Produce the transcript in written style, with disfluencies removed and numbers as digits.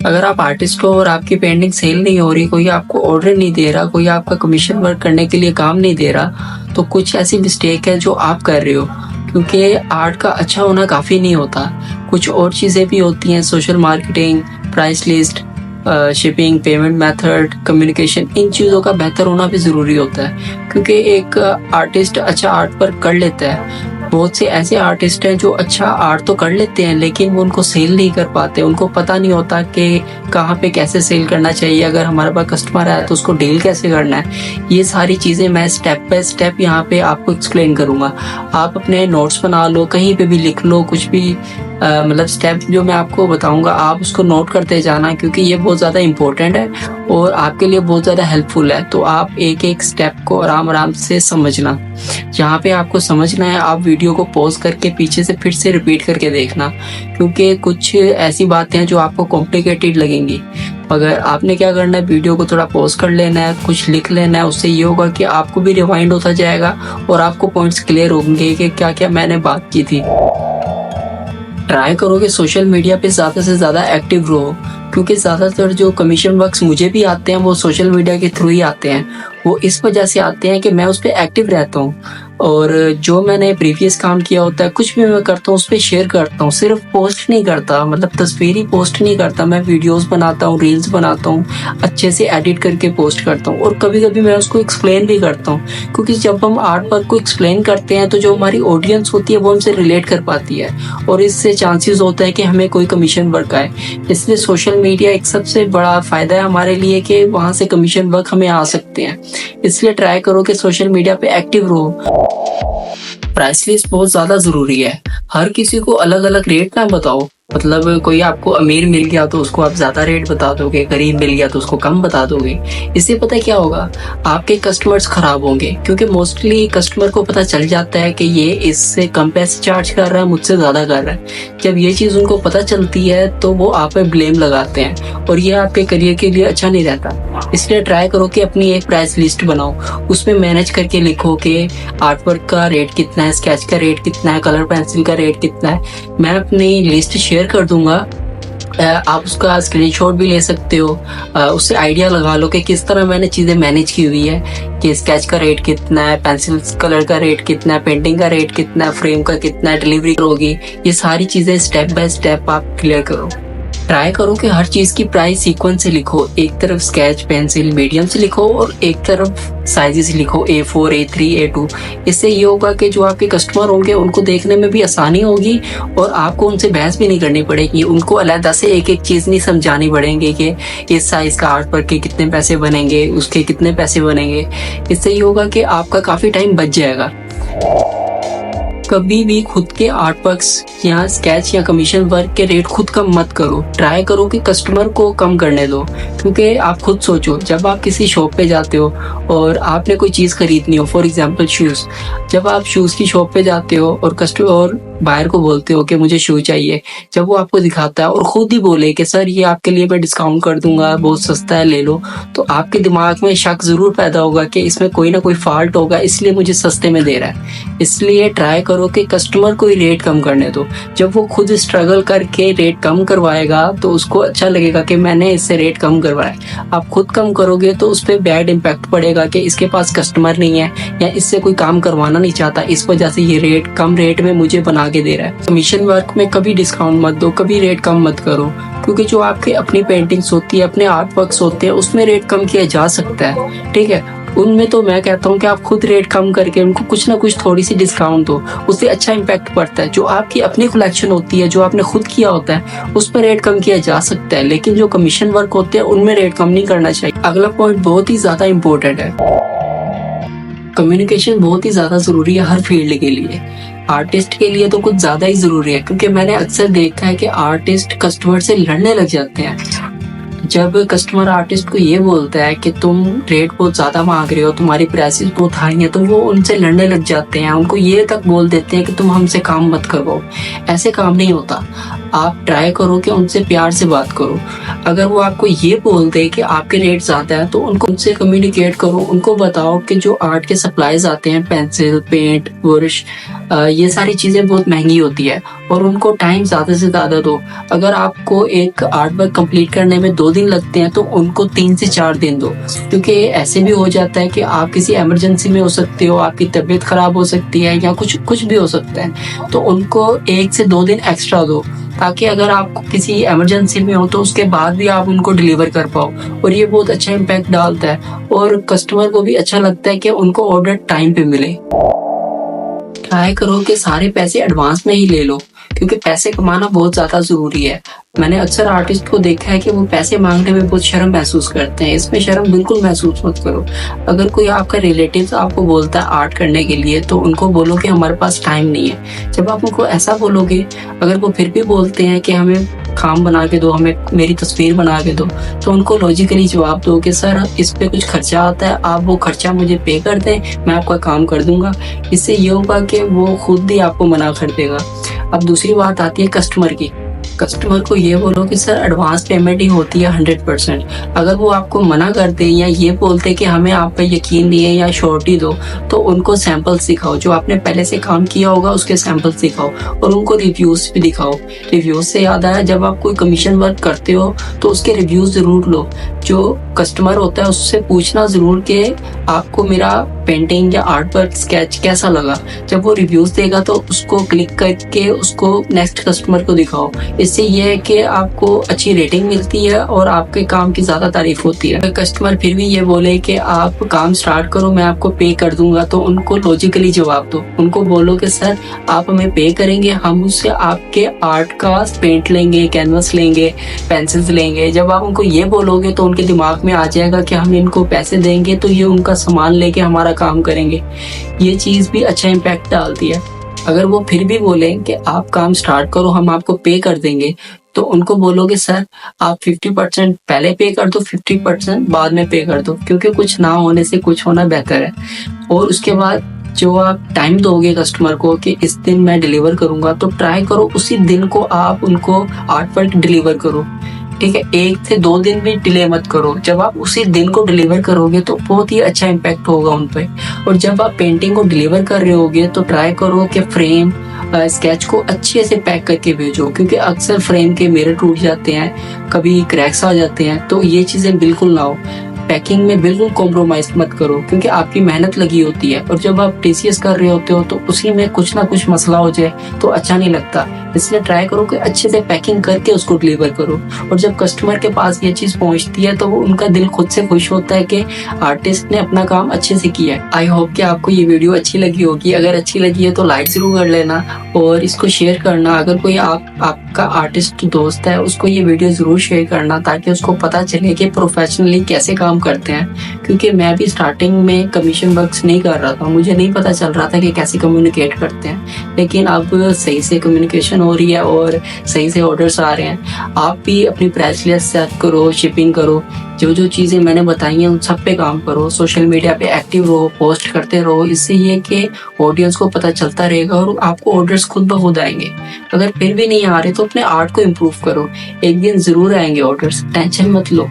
अगर आप आर्टिस्ट हो और आपकी पेंटिंग सेल नहीं हो रही, कोई आपको ऑर्डर नहीं दे रहा, कोई आपका कमीशन वर्क करने के लिए काम नहीं दे रहा, तो कुछ ऐसी मिस्टेक है जो आप कर रहे हो। क्योंकि आर्ट का अच्छा होना काफ़ी नहीं होता, कुछ और चीज़ें भी होती हैं, social marketing, price list, shipping, payment method, communication, इन चीज़ों का बेहतर होना भी ज़रूरी होता है। क्योंकि एक आर्टिस्ट अच्छा आर्ट वर्क कर लेता है, बहुत से ऐसे आर्टिस्ट हैं जो अच्छा आर्ट तो कर लेते हैं लेकिन वो उनको सेल नहीं कर पाते, उनको पता नहीं होता कि कहाँ पे कैसे सेल करना चाहिए, अगर हमारे पास कस्टमर आया तो उसको डील कैसे करना है। ये सारी चीज़ें मैं स्टेप बाय स्टेप यहाँ पे आपको एक्सप्लेन करूँगा। आप अपने नोट्स बना लो, कहीं पे भी लिख लो, कुछ भी मतलब स्टेप जो मैं आपको बताऊंगा आप उसको नोट करते जाना, क्योंकि ये बहुत ज़्यादा इम्पोर्टेंट है और आपके लिए बहुत ज़्यादा हेल्पफुल है। तो आप एक एक स्टेप को आराम आराम से समझना। जहाँ पे आपको समझना है आप वीडियो को पॉज करके पीछे से फिर से रिपीट करके देखना, क्योंकि कुछ ऐसी बातें हैं जो आपको कॉम्प्लिकेटेड लगेंगी। अगर आपने क्या करना है, वीडियो को थोड़ा पॉज कर लेना है, कुछ लिख लेना है, उससे ये होगा कि आपको भी रिवाइंड होता जाएगा और आपको पॉइंट्स क्लियर होंगे कि क्या क्या मैंने बात की थी। ट्राई करो कि सोशल मीडिया पे ज़्यादा से ज़्यादा एक्टिव रहो, क्योंकि ज़्यादातर जो कमीशन वर्क्स मुझे भी आते हैं वो सोशल मीडिया के थ्रू ही आते हैं। वो इस वजह से आते हैं कि मैं उस पर एक्टिव रहता हूँ और जो मैंने प्रीवियस काम किया होता है, कुछ भी मैं करता हूँ उस पर शेयर करता हूँ। सिर्फ पोस्ट नहीं करता, मतलब तस्वीर ही पोस्ट नहीं करता, मैं वीडियोस बनाता हूँ, रील्स बनाता हूँ, अच्छे से एडिट करके पोस्ट करता हूँ और कभी कभी मैं उसको एक्सप्लेन भी करता हूँ। क्योंकि जब हम आर्ट वर्क को एक्सप्लेन करते हैं तो जो हमारी ऑडियंस होती है वो हमसे रिलेट कर पाती है और इससे चांसेस होता है कि हमें कोई कमीशन वर्क आए। इसलिए सोशल मीडिया एक सबसे बड़ा फ़ायदा है हमारे लिए कि वहाँ से कमीशन वर्क हमें आ सकते हैं। इसलिए ट्राई करो कि सोशल मीडिया पे एक्टिव रहो। प्राइस लिस्ट बहुत ज़्यादा ज़रूरी है। हर किसी को अलग अलग रेट ना बताओ, मतलब कोई आपको अमीर मिल गया तो उसको आप ज़्यादा रेट बता दोगे, गरीब मिल गया तो उसको कम बता दोगे। इससे पता क्या होगा, आपके कस्टमर्स खराब होंगे, क्योंकि मोस्टली कस्टमर को पता चल जाता है कि ये इससे कम पैसे चार्ज कर रहा है, मुझसे ज़्यादा कर रहा है। जब ये चीज़ उनको पता चलती है तो वो आप पे ब्लेम लगाते हैं और ये आपके करियर के लिए अच्छा नहीं रहता। इसलिए ट्राई करो कि अपनी एक प्राइस लिस्ट बनाओ, उसमें मैनेज करके लिखो कि आर्ट वर्क का रेट कितना है, स्केच का रेट कितना है, कलर पेंसिल का रेट कितना है। मैं अपनी लिस्ट शेयर कर दूंगा, आप उसका स्क्रीनशॉट भी ले सकते हो, उससे आइडिया लगा लो कि किस तरह मैंने चीज़ें मैनेज की हुई है, कि स्केच का रेट कितना है, पेंसिल कलर का रेट कितना है, पेंटिंग का रेट कितना है, फ्रेम का कितना है, डिलीवरी होगी। ये सारी चीज़ें स्टेप बाय स्टेप आप क्लियर करो। ट्राई करो कि हर चीज़ की प्राइस सीक्वेंस से लिखो, एक तरफ स्केच पेंसिल मीडियम से लिखो और एक तरफ साइजेस लिखो A4, A3, A2। इससे ये होगा कि जो आपके कस्टमर होंगे उनको देखने में भी आसानी होगी और आपको उनसे बहस भी नहीं करनी पड़ेगी, उनको अलग से एक एक चीज़ नहीं समझानी पड़ेंगे कि इस साइज़ का आर्ट वर्क के कितने पैसे बनेंगे, उसके कितने पैसे बनेंगे। इससे ये होगा कि आपका काफ़ी टाइम बच जाएगा। कभी भी खुद के आर्ट वर्क्स या स्केच या कमीशन वर्क के रेट खुद कम मत करो। ट्राई करो कि कस्टमर को कम करने दो, क्योंकि आप खुद सोचो, जब आप किसी शॉप पे जाते हो और आपने कोई चीज़ खरीदनी हो, फॉर एग्जांपल शूज़, जब आप शूज़ की शॉप पे जाते हो और कस्टमर और बायर को बोलते हो कि मुझे शू चाहिए, जब वो आपको दिखाता है और खुद ही बोले कि सर ये आपके लिए मैं डिस्काउंट कर दूंगा, बहुत सस्ता है, ले लो, तो आपके दिमाग में शक ज़रूर पैदा होगा कि इसमें कोई ना कोई फॉल्ट होगा, इसलिए मुझे सस्ते में दे रहा है। इसलिए ट्राई करो कि कस्टमर को ही रेट कम करने दो। जब वो खुद स्ट्रगल करके रेट कम करवाएगा तो उसको अच्छा लगेगा कि मैंने इससे रेट कम करवाया। आप खुद कम करोगे तो उस पर बैड इम्पैक्ट पड़ेगा कि इसके पास कस्टमर नहीं है या इससे कोई काम करवाना नहीं चाहता, इस वजह से ये रेट कम रेट में मुझे बना के दे रहा है। कमीशन वर्क में कभी डिस्काउंट मत दो, कभी रेट कम मत करो, क्योंकि जो आपके अपनी पेंटिंग्स होती है, अपने आर्ट वर्क्स होते हैं, उसमें रेट कम किया जा सकता है, ठीक है। उनमें तो मैं कहता हूँ कि आप खुद रेट कम करके उनको कुछ ना कुछ थोड़ी सी डिस्काउंट दो, उससे अच्छा इम्पैक्ट पड़ता है। जो आपकी अपनी कलेक्शन होती है, जो आपने खुद किया होता है, उस पर रेट कम किया जा सकता है, लेकिन जो कमीशन वर्क होते हैं उनमें रेट कम नहीं करना चाहिए। अगला पॉइंट बहुत ही ज़्यादा इम्पोर्टेंट है, कम्युनिकेशन बहुत ही ज़्यादा ज़रूरी है हर फील्ड के लिए। आर्टिस्ट के लिए तो कुछ ज़्यादा ही ज़रूरी है, क्योंकि मैंने अक्सर देखा है कि आर्टिस्ट कस्टमर से लड़ने लग जाते हैं। जब कस्टमर आर्टिस्ट को ये बोलता है कि तुम रेट बहुत ज़्यादा मांग रहे हो, तुम्हारी प्राइसेस बहुत हाई हैं, तो वो उनसे लड़ने लग जाते हैं, उनको ये तक बोल देते हैं कि तुम हमसे काम मत करवाओ। ऐसे काम नहीं होता। आप ट्राई करो कि उनसे प्यार से बात करो। अगर वो आपको ये बोल दे कि आपके रेट ज़्यादा है तो उनको उनसे कम्युनिकेट करो, उनको बताओ कि जो आर्ट के सप्लाईज आते हैं, पेंसिल, पेंट, ब्रश, ये सारी चीज़ें बहुत महंगी होती है और उनको टाइम ज़्यादा से ज़्यादा दो। अगर आपको एक आर्ट वर्क कंप्लीट करने में 2 दिन लगते हैं तो उनको 3 से 4 दिन दो, क्योंकि ऐसे भी हो जाता है कि आप किसी इमरजेंसी में हो सकते हो, आपकी तबीयत ख़राब हो सकती है या कुछ भी हो सकता है, तो उनको 1 से 2 दिन एक्स्ट्रा दो, ताकि अगर आप किसी इमरजेंसी में हो तो उसके बाद भी आप उनको डिलीवर कर पाओ। और ये बहुत अच्छा इम्पैक्ट डालता है और कस्टमर को भी अच्छा लगता है कि उनको ऑर्डर टाइम पे मिले। ट्राई करो कि सारे पैसे एडवांस में ही ले लो, क्योंकि पैसे कमाना बहुत ज़्यादा ज़रूरी है। मैंने अक्सर आर्टिस्ट को देखा है कि वो पैसे मांगने में बहुत शर्म महसूस करते हैं। इसमें शर्म बिल्कुल महसूस मत करो। अगर कोई आपका रिलेटिव्स आपको बोलता है आर्ट करने के लिए, तो उनको बोलो कि हमारे पास टाइम नहीं है। जब आप उनको ऐसा बोलोगे, अगर वो फिर भी बोलते हैं कि हमें काम बना के दो, हमें मेरी तस्वीर बना के दो, तो उनको लॉजिकली जवाब दो कि सर इस पे कुछ खर्चा आता है, आप वो खर्चा मुझे पे कर दें, मैं आपका काम कर दूंगा। इससे ये होगा कि वो खुद ही आपको मना कर देगा। अब दूसरी बात आती है कस्टमर की। कस्टमर को ये बोलो कि सर एडवांस पेमेंट ही होती है 100%। अगर वो आपको मना कर दे या ये बोलते कि हमें आप पे यकीन नहीं है या श्योरिटी दो, तो उनको सैंपल्स दिखाओ, जो आपने पहले से काम किया होगा उसके सैंपल्स दिखाओ और उनको रिव्यूज भी दिखाओ। रिव्यूज से याद आया, जब आप कोई कमीशन वर्क करते हो तो उसके रिव्यूज जरूर लो। जो कस्टमर होता है उससे पूछना जरूर कि आपको मेरा पेंटिंग या आर्ट वर्क स्केच कैसा लगा। जब वो रिव्यूज देगा तो उसको क्लिक करके उसको नेक्स्ट कस्टमर को दिखाओ। इससे ये है कि आपको अच्छी रेटिंग मिलती है और आपके काम की ज्यादा तारीफ होती है। अगर कस्टमर फिर भी ये बोले कि आप काम स्टार्ट करो, मैं आपको पे कर दूंगा, तो उनको लॉजिकली जवाब दो। उनको बोलो कि सर आप हमें पे करेंगे, हम उससे आपके आर्ट का पेंट लेंगे, कैनवस लेंगे, पेंसिल्स लेंगे। जब आप उनको ये बोलोगे तो उनके दिमाग में आ जाएगा कि हम इनको पैसे देंगे तो ये उनका सामान लेके हमारा काम करेंगे। ये चीज भी अच्छा इम्पैक्ट डालती है। अगर वो फिर भी बोले कि आप काम स्टार्ट करो, हम आपको पे कर देंगे, तो उनको बोलोगे सर आप 50% पहले पे कर दो, 50% बाद में पे कर दो, क्योंकि कुछ ना होने से कुछ होना बेहतर है। और उसके बाद जो आप टाइम दोगे कस्टमर को कि इस दिन मैं डिलीवर करूंगा, तो ट्राई करो उसी दिन को आप उनको आर्ट वर्क डिलीवर करो। ठीक है, 1 से 2 दिन भी डिले मत करो। जब आप उसी दिन को डिलीवर करोगे तो बहुत ही अच्छा इम्पैक्ट होगा उन पे। और जब आप पेंटिंग को डिलीवर कर रहे होगे तो ट्राई करो कि फ्रेम स्केच को अच्छे से पैक करके भेजो, क्योंकि अक्सर फ्रेम के मिरर टूट जाते हैं, कभी क्रैक्स आ जाते हैं, तो ये चीजें बिल्कुल ना हो। पैकिंग में बिल्कुल कॉम्प्रोमाइज मत करो, क्योंकि आपकी मेहनत लगी होती है और जब आप टीसीएस कर रहे होते हो तो उसी में कुछ ना कुछ मसला हो जाए तो अच्छा नहीं लगता। इसलिए ट्राई करो कि अच्छे से पैकिंग करके उसको डिलीवर करो। और जब कस्टमर के पास ये चीज पहुंचती है तो वो उनका दिल खुद से खुश होता है कि आर्टिस्ट ने अपना काम अच्छे से किया है। आई होप कि आपको ये वीडियो अच्छी लगी होगी। अगर अच्छी लगी है तो लाइक जरूर कर लेना और इसको शेयर करना। अगर कोई आपका आर्टिस्ट दोस्त है उसको ये वीडियो जरूर शेयर करना, ताकि उसको पता चले कि प्रोफेशनली कैसे काम करते हैं। क्योंकि मैं भी स्टार्टिंग में कमीशन वर्क्स नहीं कर रहा था, मुझे नहीं पता चल रहा था कि कैसे कम्युनिकेट करते हैं, लेकिन अब सही से कम्युनिकेशन हो रही है और सही से ऑर्डर्स आ रहे हैं। आप भी अपनी प्राइस लिस्ट सेट करो, शिपिंग करो, जो जो चीज़ें मैंने बताई हैं उन सब पे काम करो। सोशल मीडिया पे एक्टिव रहो, पोस्ट करते रहो। इससे ये कि ऑडियंस को पता चलता रहेगा और आपको ऑर्डर्स खुद ब खुद आएंगे। अगर फिर भी नहीं आ रहे तो अपने आर्ट को इम्प्रूव करो, एक दिन जरूर आएंगे ऑर्डर्स, टेंशन मत लो।